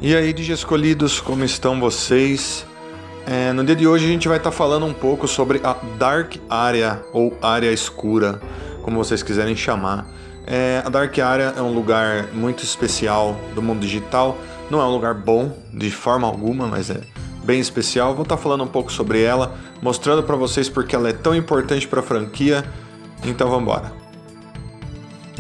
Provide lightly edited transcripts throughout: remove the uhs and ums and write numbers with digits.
E aí, Digi Escolhidos, como estão vocês? No dia de hoje a gente vai estar falando um pouco sobre a Dark Area, ou Área Escura, como vocês quiserem chamar. A Dark Area é um lugar muito especial do mundo digital, não é um lugar bom de forma alguma, mas é bem especial. Vou estar falando um pouco sobre ela, mostrando para vocês porque ela é tão importante para a franquia, então vamos embora.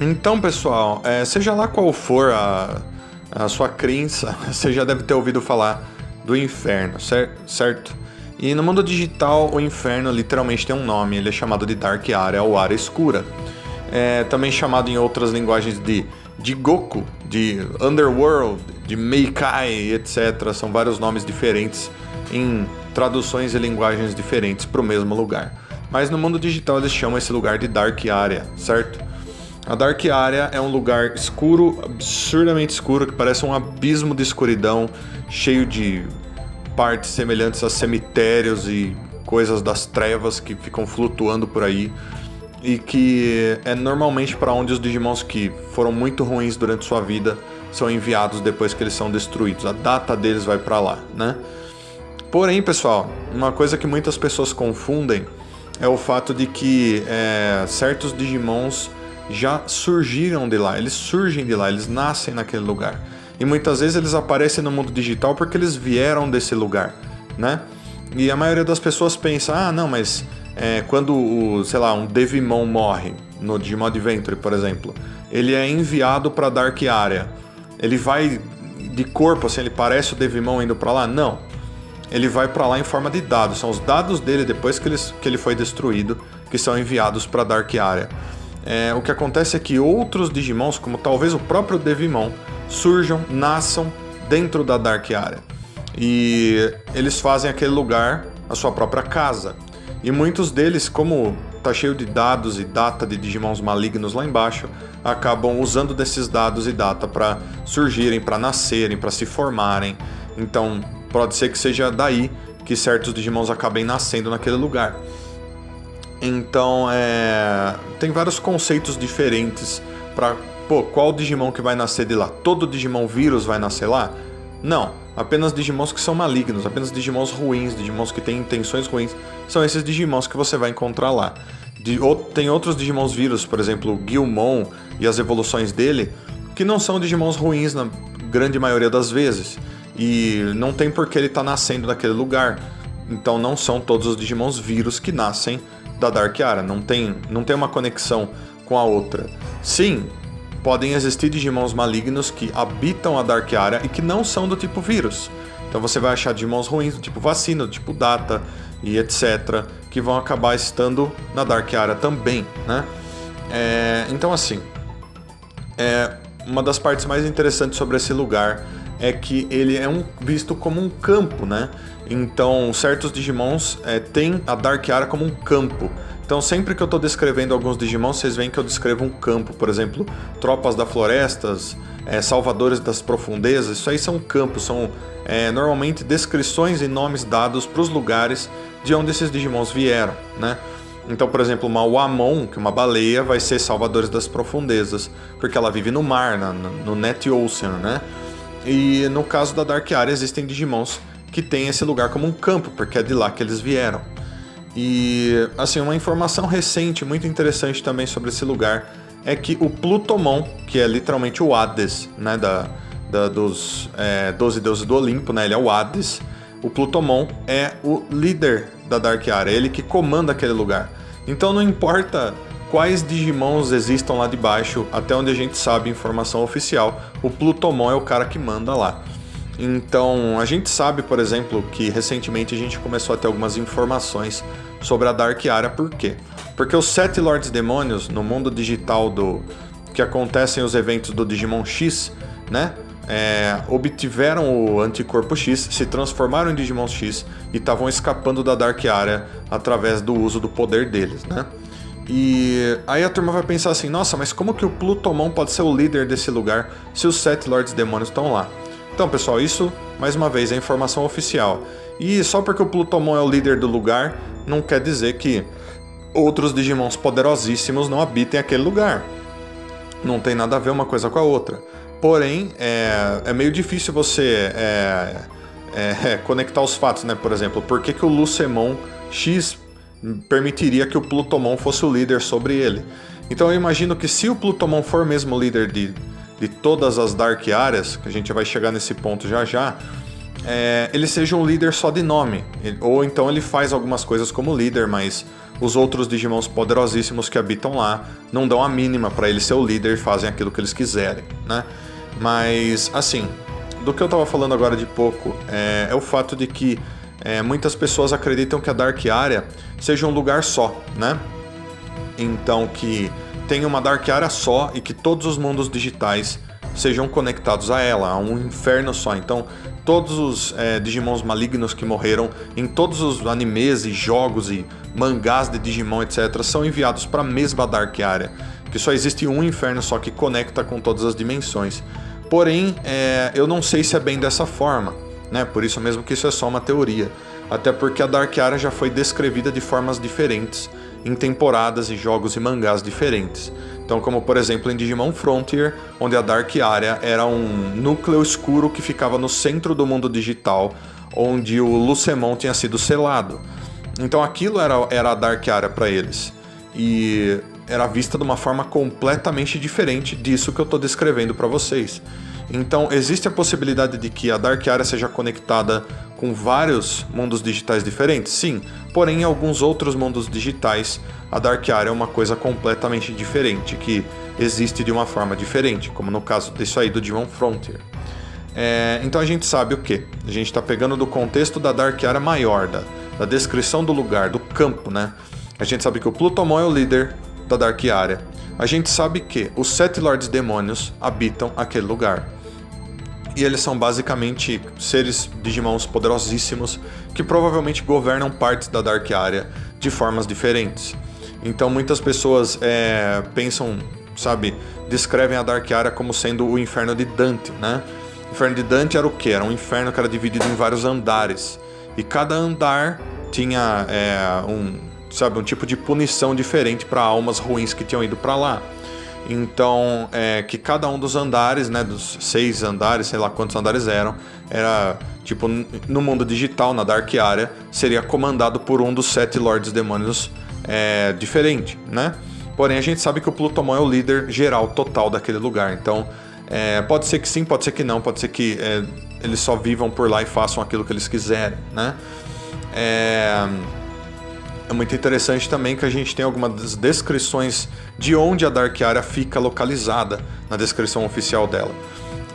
Então, pessoal, seja lá qual for a sua crença, você já deve ter ouvido falar do inferno, certo? E no mundo digital, o inferno literalmente tem um nome, ele é chamado de Dark Area ou Área Escura. Também chamado em outras linguagens de Goku, de Underworld, de Meikai, etc. São vários nomes diferentes em traduções e linguagens diferentes para o mesmo lugar. Mas no mundo digital eles chamam esse lugar de Dark Area, certo? A Dark Area é um lugar escuro, absurdamente escuro, que parece um abismo de escuridão, cheio de partes semelhantes a cemitérios e coisas das trevas que ficam flutuando por aí. E que é normalmente para onde os Digimons que foram muito ruins durante sua vida são enviados depois que eles são destruídos. A data deles vai para lá, né? Porém, pessoal, uma coisa que muitas pessoas confundem é o fato de que certos Digimons já surgiram de lá, eles surgem de lá, eles nascem naquele lugar. E muitas vezes eles aparecem no mundo digital porque eles vieram desse lugar, né? E a maioria das pessoas pensa, não, mas quando um Devimon morre no Digimon Adventure, por exemplo, ele é enviado para Dark Area. Ele vai de corpo, assim, ele parece o Devimon indo para lá? Não. Ele vai para lá em forma de dados. São os dados dele depois que ele foi destruído que são enviados para Dark Area. O que acontece é que outros Digimons, como talvez o próprio Devimon, surjam, nasçam dentro da Dark Area. E eles fazem aquele lugar a sua própria casa. E muitos deles, como tá cheio de dados e data de Digimons malignos lá embaixo, acabam usando desses dados e data para surgirem, para nascerem, para se formarem. Então pode ser que seja daí que certos Digimons acabem nascendo naquele lugar. Então, tem vários conceitos diferentes para, qual Digimon que vai nascer de lá? Todo Digimon vírus vai nascer lá? Não, apenas Digimons que são malignos, apenas Digimons ruins, Digimons que têm intenções ruins, são esses Digimons que você vai encontrar lá. Tem outros Digimons vírus, por exemplo, o Guilmon e as evoluções dele, que não são Digimons ruins na grande maioria das vezes, e não tem por que ele estar nascendo naquele lugar. Então não são todos os Digimons vírus que nascem da Dark Area, não tem uma conexão com a outra. Sim, podem existir Digimons malignos que habitam a Dark Area e que não são do tipo vírus. Então você vai achar Digimons ruins do tipo vacina, do tipo data e etc, que vão acabar estando na Dark Area também, né? Então assim, uma das partes mais interessantes sobre esse lugar é que ele é visto como um campo, né? Então, certos Digimons têm a Dark Area como um campo. Então, sempre que eu estou descrevendo alguns Digimons, vocês veem que eu descrevo um campo. Por exemplo, Tropas das Florestas, Salvadores das Profundezas. Isso aí são campos, são normalmente descrições e nomes dados para os lugares de onde esses Digimons vieram, né? Então, por exemplo, uma Wamon, que é uma baleia, vai ser Salvadores das Profundezas, porque ela vive no mar, no Net Ocean, né? E no caso da Dark Area existem Digimons que têm esse lugar como um campo, porque é de lá que eles vieram. E assim, uma informação recente, muito interessante também sobre esse lugar, é que o Plutomon, que é literalmente o Hades, né, dos 12 deuses do Olimpo, né, ele é o Hades. O Plutomon é o líder da Dark Area, ele que comanda aquele lugar. Então não importa quais Digimons existam lá de baixo, até onde a gente sabe, informação oficial, o Plutomon é o cara que manda lá. Então, a gente sabe, por exemplo, que recentemente a gente começou a ter algumas informações sobre a Dark Area. Por quê? Porque os 7 Lords Demônios, no mundo digital que acontecem os eventos do Digimon X, né? Obtiveram o anticorpo X, se transformaram em Digimon X e estavam escapando da Dark Area através do uso do poder deles, né? E aí a turma vai pensar assim, nossa, mas como que o Plutomon pode ser o líder desse lugar se os 7 Lords Demônios estão lá? Então, pessoal, isso, mais uma vez, é informação oficial. E só porque o Plutomon é o líder do lugar, não quer dizer que outros Digimons poderosíssimos não habitem aquele lugar. Não tem nada a ver uma coisa com a outra. Porém, é meio difícil você conectar os fatos, né? Por exemplo, por que o Lucemon X permitiria que o Plutomon fosse o líder sobre ele? Então eu imagino que se o Plutomon for mesmo o líder de todas as Dark áreas, que a gente vai chegar nesse ponto já já, ele seja um líder só de nome. Ou então ele faz algumas coisas como líder, mas os outros Digimons poderosíssimos que habitam lá não dão a mínima para ele ser o líder e fazem aquilo que eles quiserem, né? Mas, assim, do que eu tava falando agora de pouco, é o fato de que muitas pessoas acreditam que a Dark Area seja um lugar só, né? Então que tenha uma Dark Area só e que todos os mundos digitais sejam conectados a ela, a um inferno só. Então todos os Digimons malignos que morreram em todos os animes e jogos e mangás de Digimon, etc., são enviados para a mesma Dark Area, que só existe um inferno só que conecta com todas as dimensões. Porém, eu não sei se é bem dessa forma, né? Por isso mesmo que isso é só uma teoria. Até porque a Dark Area já foi descrevida de formas diferentes, em temporadas e jogos e mangás diferentes. Então, como por exemplo em Digimon Frontier, onde a Dark Area era um núcleo escuro que ficava no centro do mundo digital, onde o Lucemon tinha sido selado. Então aquilo era a Dark Area para eles. E era vista de uma forma completamente diferente disso que eu estou descrevendo para vocês. Então existe a possibilidade de que a Dark Area seja conectada com vários mundos digitais diferentes? Sim, porém em alguns outros mundos digitais a Dark Area é uma coisa completamente diferente, que existe de uma forma diferente, como no caso disso aí do Digimon Frontier. Então a gente sabe o que? A gente está pegando do contexto da Dark Area maior, da descrição do lugar, do campo, né? A gente sabe que o Plutomon é o líder da Dark Area. A gente sabe que os 7 Lords Demônios habitam aquele lugar. E eles são basicamente seres Digimons poderosíssimos que provavelmente governam partes da Dark Area de formas diferentes. Então muitas pessoas pensam, sabe, descrevem a Dark Area como sendo o inferno de Dante, né? O inferno de Dante era o quê? Era um inferno que era dividido em vários andares. E cada andar tinha um tipo de punição diferente para almas ruins que tinham ido para lá. Então, que cada um dos andares, né, dos 6 andares, sei lá quantos andares eram, era, tipo, no mundo digital, na Dark Area, seria comandado por um dos 7 Lords Demônios diferente, né? Porém, a gente sabe que o Plutomon é o líder geral, total daquele lugar. Então, pode ser que sim, pode ser que não, pode ser que eles só vivam por lá e façam aquilo que eles quiserem, né? É muito interessante também que a gente tem algumas descrições de onde a Dark Area fica localizada na descrição oficial dela.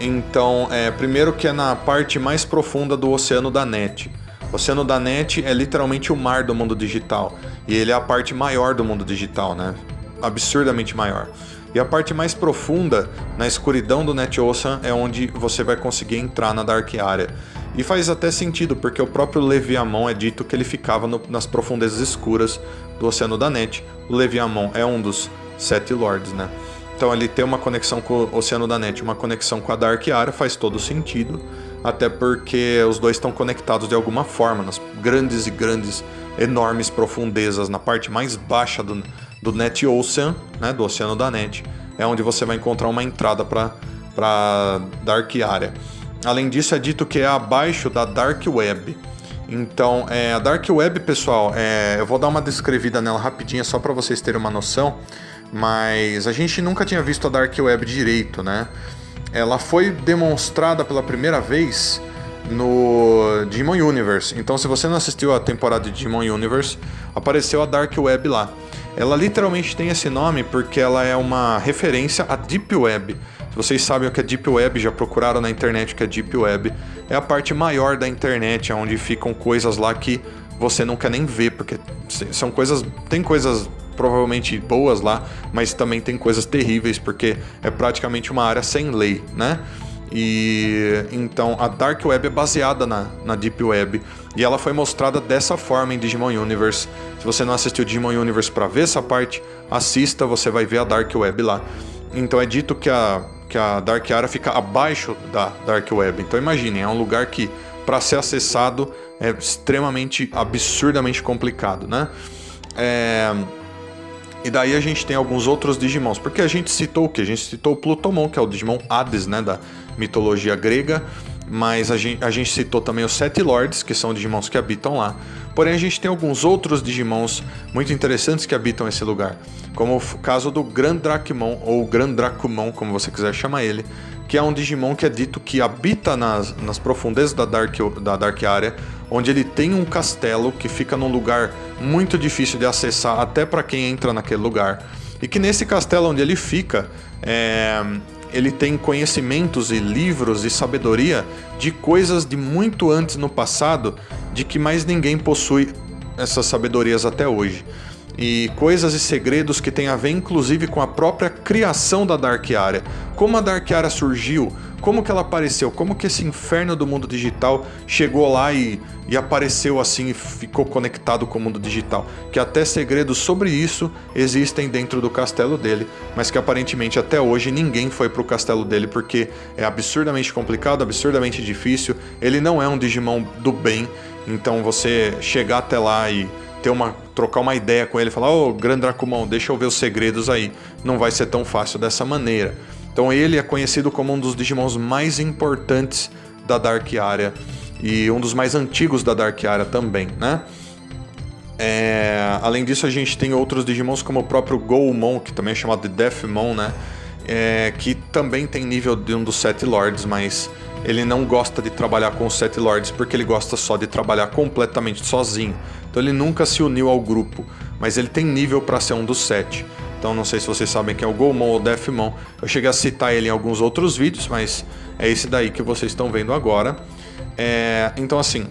Então, primeiro que é na parte mais profunda do Oceano da Net. O Oceano da Net é literalmente o mar do mundo digital. E ele é a parte maior do mundo digital, né? Absurdamente maior. E a parte mais profunda, na escuridão do Net Ocean, é onde você vai conseguir entrar na Dark Area. E faz até sentido, porque o próprio Leviamon é dito que ele ficava nas profundezas escuras do Oceano da Net. O Leviamon é um dos 7 Lords, né? Então ele tem uma conexão com o Oceano da Net, uma conexão com a Dark Area, faz todo sentido. Até porque os dois estão conectados de alguma forma, nas grandes, enormes profundezas, na parte mais baixa do Net Ocean, né, do Oceano da Net, é onde você vai encontrar uma entrada para Dark Area. Além disso, é dito que é abaixo da Dark Web. Então, a Dark Web, pessoal, eu vou dar uma descrevida nela rapidinha só para vocês terem uma noção, mas a gente nunca tinha visto a Dark Web direito, né? Ela foi demonstrada pela primeira vez no Digimon Universe. Então, se você não assistiu a temporada de Digimon Universe, apareceu a Dark Web lá. Ela literalmente tem esse nome porque ela é uma referência à Deep Web. Se vocês sabem o que é Deep Web, já procuraram na internet o que é Deep Web, é a parte maior da internet, onde ficam coisas lá que você não quer nem ver, porque são coisas, tem coisas provavelmente boas lá, mas também tem coisas terríveis, porque é praticamente uma área sem lei, né? E então a Dark Web é baseada na Deep Web, e ela foi mostrada dessa forma em Digimon Universe. Se você não assistiu Digimon Universe para ver essa parte, assista, você vai ver a Dark Web lá. Então é dito que a Dark Area fica abaixo da Dark Web. Então imaginem, é um lugar que para ser acessado é extremamente, absurdamente complicado, né? E daí a gente tem alguns outros Digimons, porque a gente citou o quê? A gente citou o Plutomon, que é o Digimon Hades, né, da mitologia grega, mas a gente citou também os 7 Lords, que são Digimons que habitam lá. Porém, a gente tem alguns outros Digimons muito interessantes que habitam esse lugar, como o caso do Grandrakumon, ou Grandrakumon, como você quiser chamar ele, que é um Digimon que é dito que habita nas profundezas da Dark Area, onde ele tem um castelo que fica num lugar muito difícil de acessar até para quem entra naquele lugar. E que nesse castelo onde ele fica, ele tem conhecimentos e livros e sabedoria de coisas de muito antes no passado, de que mais ninguém possui essas sabedorias até hoje. E coisas e segredos que tem a ver inclusive com a própria criação da Dark Area. Como a Dark Area surgiu, como que ela apareceu, como que esse inferno do mundo digital chegou lá e apareceu assim e ficou conectado com o mundo digital. Que até segredos sobre isso existem dentro do castelo dele, mas que aparentemente até hoje ninguém foi pro castelo dele porque é absurdamente complicado, absurdamente difícil. Ele não é um Digimon do bem, então você chegar até lá e trocar uma ideia com ele e falar: ô, Grandrakumon, deixa eu ver os segredos aí, não vai ser tão fácil dessa maneira. Então ele é conhecido como um dos Digimons mais importantes da Dark Area e um dos mais antigos da Dark Area também, né? Além disso, a gente tem outros Digimons como o próprio Goumon, que também é chamado de Deathmon, né? Que também tem nível de um dos 7 Lords, mas ele não gosta de trabalhar com os 7 Lords porque ele gosta só de trabalhar completamente sozinho. Então ele nunca se uniu ao grupo, mas ele tem nível para ser um dos 7. Então não sei se vocês sabem quem é o Goumon ou Deathmon. Eu cheguei a citar ele em alguns outros vídeos, mas é esse daí que vocês estão vendo agora. Então assim,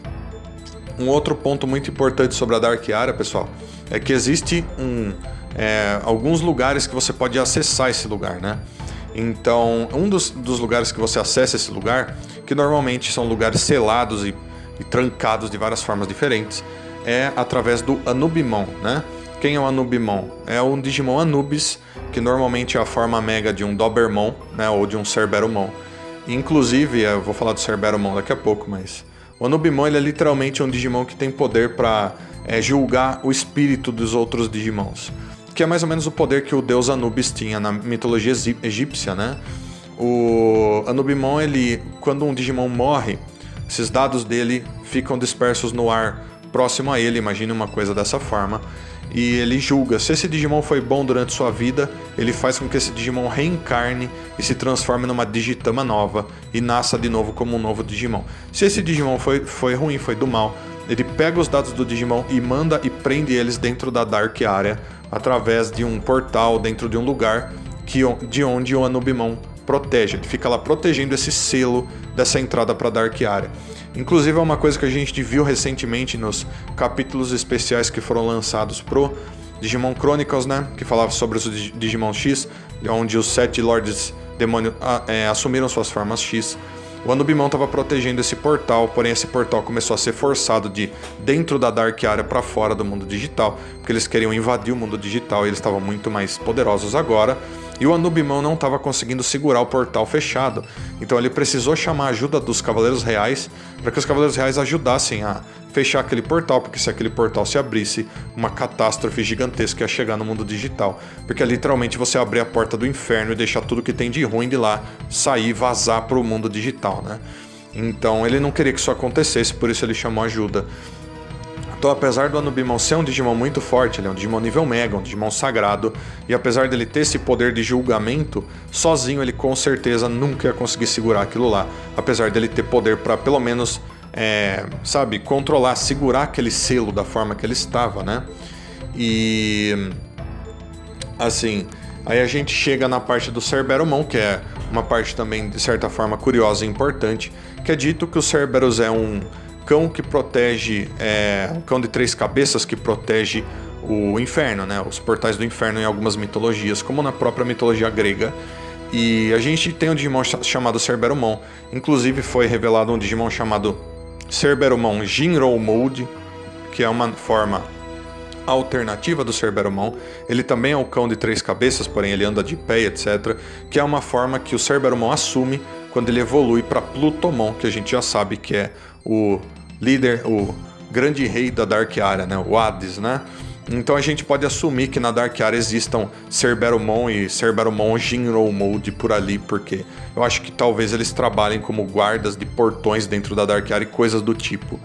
um outro ponto muito importante sobre a Dark Area, pessoal, é que existe alguns lugares que você pode acessar esse lugar, né? Então, um dos lugares que você acessa esse lugar, que normalmente são lugares selados e trancados de várias formas diferentes, é através do Anubimon, né? Quem é o Anubimon? É um Digimon Anubis, que normalmente é a forma mega de um Dobermon, né? Ou de um Cerberumon. Inclusive, eu vou falar do Cerberumon daqui a pouco, mas o Anubimon ele é literalmente um Digimon que tem poder para julgar o espírito dos outros Digimons, que é mais ou menos o poder que o deus Anubis tinha na mitologia egípcia, né? O Anubimon, quando um Digimon morre, esses dados dele ficam dispersos no ar próximo a ele, imagine uma coisa dessa forma, e ele julga. Se esse Digimon foi bom durante sua vida, ele faz com que esse Digimon reencarne e se transforme numa Digitama nova e nasça de novo como um novo Digimon. Se esse Digimon foi ruim, foi do mal, ele pega os dados do Digimon e manda e prende eles dentro da Dark Area através de um portal dentro de um lugar de onde o Anubimon protege. Ele fica lá protegendo esse selo dessa entrada para a Dark Area. Inclusive é uma coisa que a gente viu recentemente nos capítulos especiais que foram lançados pro Digimon Chronicles, né? Que falava sobre os Digimon X, onde os 7 Lords Demônio assumiram suas formas X. O Anubimon estava protegendo esse portal, porém esse portal começou a ser forçado de dentro da Dark Area para fora do mundo digital, porque eles queriam invadir o mundo digital e eles estavam muito mais poderosos agora. E o Anubimon não estava conseguindo segurar o portal fechado, então ele precisou chamar a ajuda dos Cavaleiros Reais para que os Cavaleiros Reais ajudassem a fechar aquele portal, porque se aquele portal se abrisse, uma catástrofe gigantesca ia chegar no mundo digital, porque é literalmente você abrir a porta do inferno e deixar tudo que tem de ruim de lá sair e vazar para o mundo digital, né? Então ele não queria que isso acontecesse, por isso ele chamou ajuda. Então, apesar do Anubimon ser um Digimon muito forte, ele é um Digimon nível Mega, um Digimon sagrado, e apesar dele ter esse poder de julgamento, sozinho ele com certeza nunca ia conseguir segurar aquilo lá, apesar dele ter poder para pelo menos, controlar, segurar aquele selo da forma que ele estava, né? E assim, aí a gente chega na parte do Cerberumon, que é uma parte também de certa forma curiosa e importante, que é dito que o Cerberus é um cão que protege, um cão de 3 cabeças que protege o inferno, né? Os portais do inferno em algumas mitologias, como na própria mitologia grega. E a gente tem um Digimon chamado Cerberumon. Inclusive foi revelado um Digimon chamado Cerberumon Jinro Mode, que é uma forma alternativa do Cerberumon. Ele também é um cão de 3 cabeças, porém ele anda de pé, etc. Que é uma forma que o Cerberumon assume quando ele evolui para Plutomon, que a gente já sabe que é o líder, o grande rei da Dark Area, né? O Hades, né? Então a gente pode assumir que na Dark Area existam Cerberumon e Cerberumon Jinro Mode por ali, porque eu acho que talvez eles trabalhem como guardas de portões dentro da Dark Area e coisas do tipo.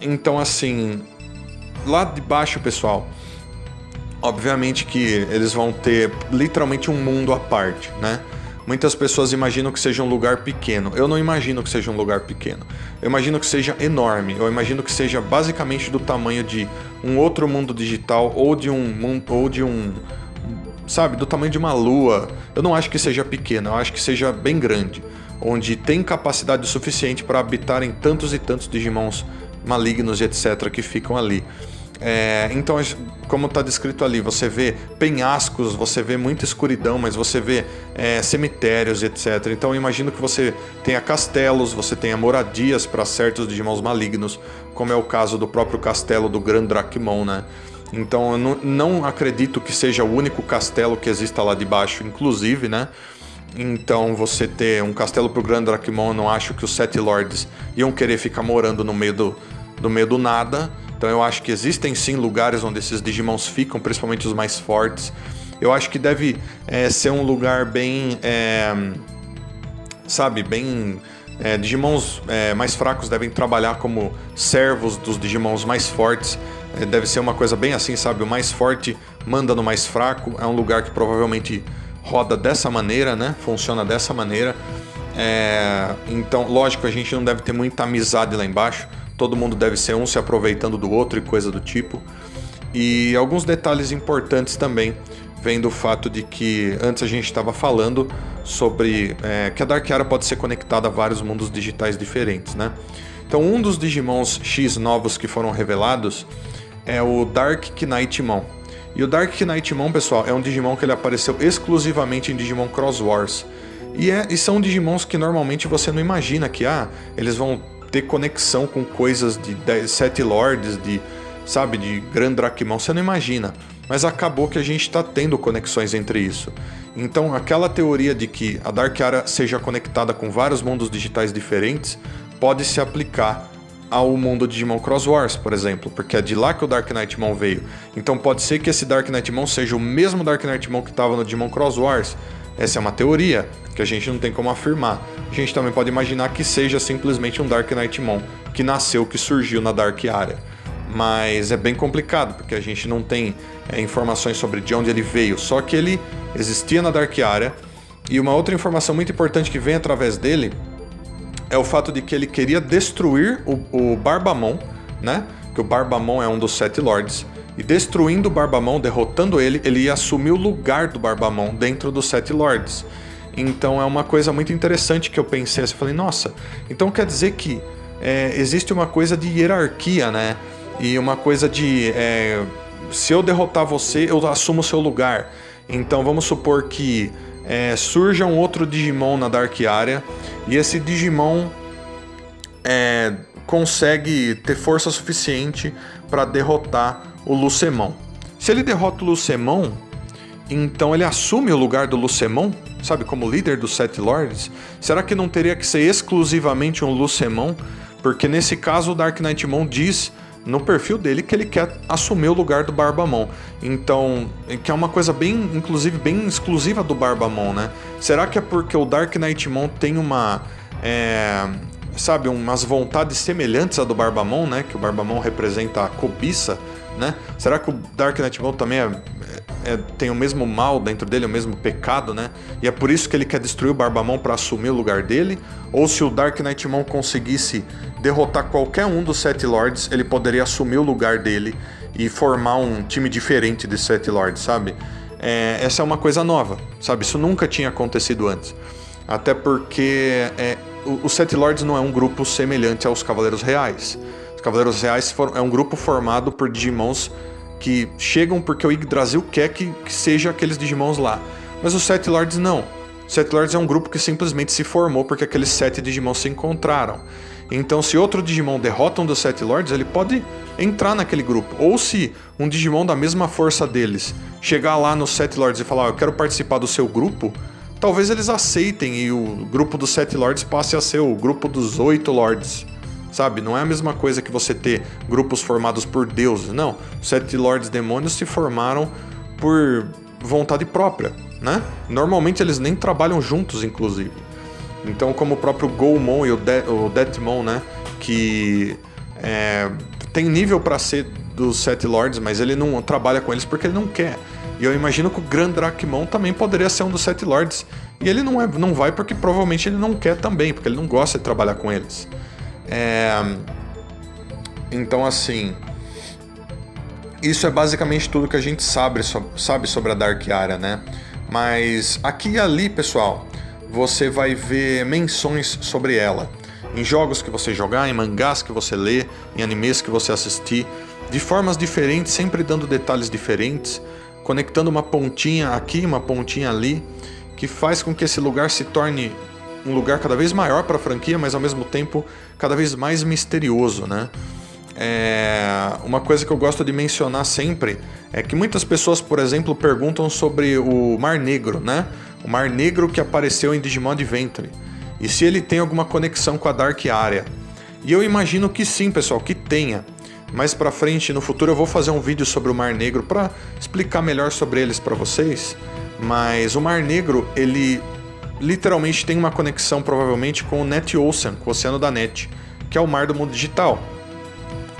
Então assim, lá de baixo, pessoal, obviamente que eles vão ter literalmente um mundo à parte, né? Muitas pessoas imaginam que seja um lugar pequeno. Eu não imagino que seja um lugar pequeno. Eu imagino que seja enorme. Eu imagino que seja basicamente do tamanho de um outro mundo digital ou de um, sabe, do tamanho de uma lua. Eu não acho que seja pequeno. Eu acho que seja bem grande, onde tem capacidade suficiente para habitarem tantos e tantos Digimons malignos e etc. que ficam ali. Então, como está descrito ali, você vê penhascos, você vê muita escuridão, mas você vê cemitérios, etc. Então eu imagino que você tenha castelos, você tenha moradias para certos Digimons malignos, como é o caso do próprio castelo do Gran Drakmon, né? Então eu não acredito que seja o único castelo que exista lá de baixo, inclusive, né? Então você ter um castelo pro Gran Drakmon, eu não acho que os 7 Lords iam querer ficar morando no meio do nada. Então eu acho que existem sim lugares onde esses Digimons ficam, principalmente os mais fortes. Eu acho que deve ser um lugar bem, sabe, bem... Digimons mais fracos devem trabalhar como servos dos Digimons mais fortes. Deve ser uma coisa bem assim, sabe? O mais forte manda no mais fraco. É um lugar que provavelmente roda dessa maneira, né? Funciona dessa maneira. Então, lógico, a gente não deve ter muita amizade lá embaixo. Todo mundo deve ser um se aproveitando do outro e coisa do tipo. E alguns detalhes importantes também vem do fato de que antes a gente estava falando sobre que a Dark Area pode ser conectada a vários mundos digitais diferentes, né? Então um dos Digimons X novos que foram revelados é o Dark Knightmon. E o Dark Knightmon, pessoal, é um Digimon que ele apareceu exclusivamente em Digimon Cross Wars. E são Digimons que normalmente você não imagina que eles vão ter conexão com coisas de 7 Lords, sabe, de Gran Drakmon, você não imagina. Mas acabou que a gente está tendo conexões entre isso. Então aquela teoria de que a Dark Area seja conectada com vários mundos digitais diferentes pode se aplicar ao mundo de Digimon Cross Wars, por exemplo, porque é de lá que o Dark Knightmon veio. Então pode ser que esse Dark Knightmon seja o mesmo Dark Knightmon que estava no Digimon Cross Wars. Essa é uma teoria que a gente não tem como afirmar. A gente também pode imaginar que seja simplesmente um Dark Knightmon que nasceu, que surgiu na Dark Area. Mas é bem complicado, porque a gente não tem informações sobre de onde ele veio. Só que ele existia na Dark Area. E uma outra informação muito importante que vem através dele é o fato de que ele queria destruir o Barbamon, né? Que o Barbamon é um dos 7 Lords. E destruindo o Barbamon, derrotando ele, ele ia assumir o lugar do Barbamon dentro dos 7 Lords. Então é uma coisa muito interessante que eu pensei assim, falei, nossa, então quer dizer que existe uma coisa de hierarquia, né? E uma coisa de, se eu derrotar você, eu assumo o seu lugar. Então vamos supor que surja um outro Digimon na Dark Area, e esse Digimon consegue ter força suficiente para derrotar o Lucemon. Se ele derrota o Lucemon, então ele assume o lugar do Lucemon, sabe, como líder dos 7 Lords. Será que não teria que ser exclusivamente um Lucemon? Porque nesse caso o Dark Knightmon diz no perfil dele que ele quer assumir o lugar do Barbamon. Então, que é uma coisa bem, inclusive, bem exclusiva do Barbamon, né? Será que é porque o Dark Knightmon tem sabe, umas vontades semelhantes à do Barbamon, né? Que o Barbamon representa a cobiça, né? Será que o Dark Knightmon também tem o mesmo mal dentro dele, o mesmo pecado, né? E é por isso que ele quer destruir o Barbamon para assumir o lugar dele? Ou se o Dark Knightmon conseguisse derrotar qualquer um dos 7 Lords, ele poderia assumir o lugar dele e formar um time diferente de 7 Lords, sabe? Essa é uma coisa nova, sabe? Isso nunca tinha acontecido antes. Até porque os 7 Lords não é um grupo semelhante aos Cavaleiros Reais. Os Cavaleiros Reais é um grupo formado por Digimons que chegam porque o Yggdrasil quer que seja aqueles Digimons lá. Mas os 7 Lords não. Os 7 Lords é um grupo que simplesmente se formou porque aqueles 7 Digimons se encontraram. Então se outro Digimon derrota um dos 7 Lords, ele pode entrar naquele grupo. Ou se um Digimon da mesma força deles chegar lá nos 7 Lords e falar, eu quero participar do seu grupo, talvez eles aceitem e o grupo dos 7 Lords passe a ser o grupo dos 8 Lords, sabe? Não é a mesma coisa que você ter grupos formados por deuses, não. Os 7 Lords Demônios se formaram por vontade própria, né? Normalmente eles nem trabalham juntos, inclusive. Então, como o próprio Goemon e o Deathmon, né? Que tem nível para ser dos 7 Lords, mas ele não trabalha com eles porque ele não quer. E eu imagino que o Grand Drakmon também poderia ser um dos 7 Lords. E ele não vai porque provavelmente ele não quer também, porque ele não gosta de trabalhar com eles. Então, assim, isso é basicamente tudo que a gente sabe sobre a Dark Area, né? Mas aqui e ali, pessoal, você vai ver menções sobre ela. Em jogos que você jogar, em mangás que você lê, em animes que você assistir, de formas diferentes, sempre dando detalhes diferentes, conectando uma pontinha aqui, uma pontinha ali, que faz com que esse lugar se torne um lugar cada vez maior para a franquia, mas ao mesmo tempo cada vez mais misterioso, né? Uma coisa que eu gosto de mencionar sempre é que muitas pessoas, por exemplo, perguntam sobre o Mar Negro, né? O Mar Negro que apareceu em Digimon Adventure. E se ele tem alguma conexão com a Dark Area. E eu imagino que sim, pessoal, que tenha. Mais pra frente, no futuro, eu vou fazer um vídeo sobre o Mar Negro para explicar melhor sobre eles para vocês. Mas o Mar Negro, ele literalmente tem uma conexão provavelmente com o Net Ocean, com o Oceano da Net, que é o mar do mundo digital.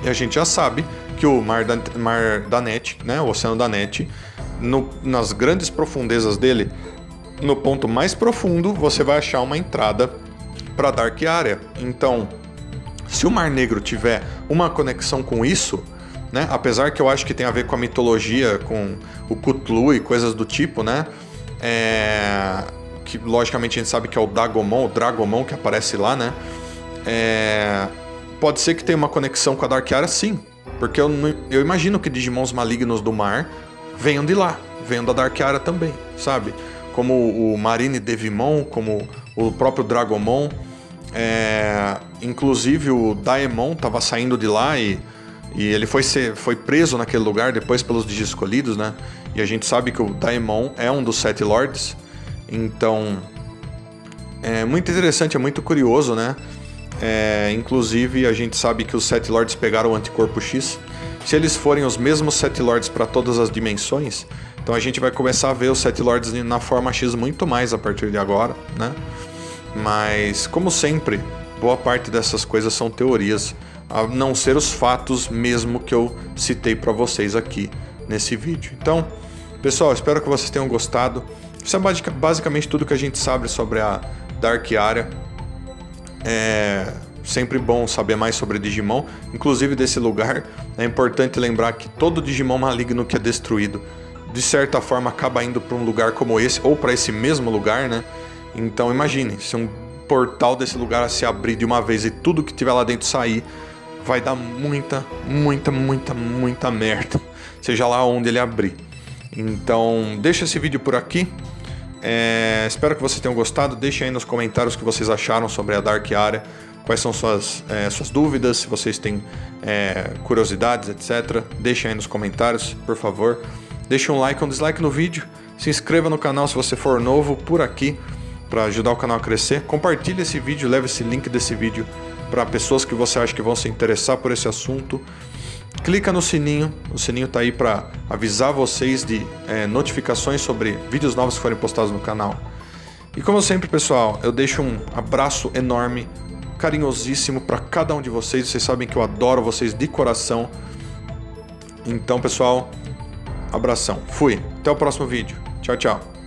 E a gente já sabe que o mar da Net, né, o Oceano da Net, nas grandes profundezas dele, no ponto mais profundo, você vai achar uma entrada para a Dark Area. Então, se o Mar Negro tiver uma conexão com isso, né, apesar que eu acho que tem a ver com a mitologia, com o Cthulhu e coisas do tipo, né, que logicamente a gente sabe que é o Dragomon que aparece lá, né, pode ser que tenha uma conexão com a Dark Area, sim, porque eu imagino que Digimons malignos do mar venham de lá, venham da Dark Area também, sabe? Como o Marine Devimon, como o próprio Dragomon. Inclusive o Daemon estava saindo de lá e ele foi preso naquele lugar depois pelos Digi Escolhidos, né? E a gente sabe que o Daemon é um dos 7 Lords. Então é muito interessante, é muito curioso, né? Inclusive a gente sabe que os 7 Lords pegaram o Anticorpo X. Se eles forem os mesmos 7 Lords para todas as dimensões, então a gente vai começar a ver os 7 Lords na forma X muito mais a partir de agora, né? Mas, como sempre, boa parte dessas coisas são teorias, a não ser os fatos mesmo que eu citei para vocês aqui nesse vídeo. Então, pessoal, espero que vocês tenham gostado. Isso é basicamente tudo que a gente sabe sobre a Dark Area. É sempre bom saber mais sobre Digimon, inclusive desse lugar. É importante lembrar que todo Digimon maligno que é destruído, de certa forma, acaba indo para um lugar como esse, ou para esse mesmo lugar, né? Então imagine, se um portal desse lugar se abrir de uma vez e tudo que tiver lá dentro sair, vai dar muita merda, seja lá onde ele abrir. Então deixa esse vídeo por aqui. Espero que vocês tenham gostado. Deixem aí nos comentários o que vocês acharam sobre a Dark Area, quais são suas dúvidas, se vocês têm curiosidades, etc. Deixem aí nos comentários, por favor. Deixe um like ou um dislike no vídeo. Se inscreva no canal se você for novo por aqui, para ajudar o canal a crescer. Compartilhe esse vídeo, leve esse link desse vídeo para pessoas que você acha que vão se interessar por esse assunto. Clica no sininho, o sininho está aí para avisar vocês de notificações sobre vídeos novos que forem postados no canal. E como sempre, pessoal, eu deixo um abraço enorme, carinhosíssimo para cada um de vocês. Vocês sabem que eu adoro vocês de coração. Então, pessoal, abração. Fui. Até o próximo vídeo. Tchau, tchau.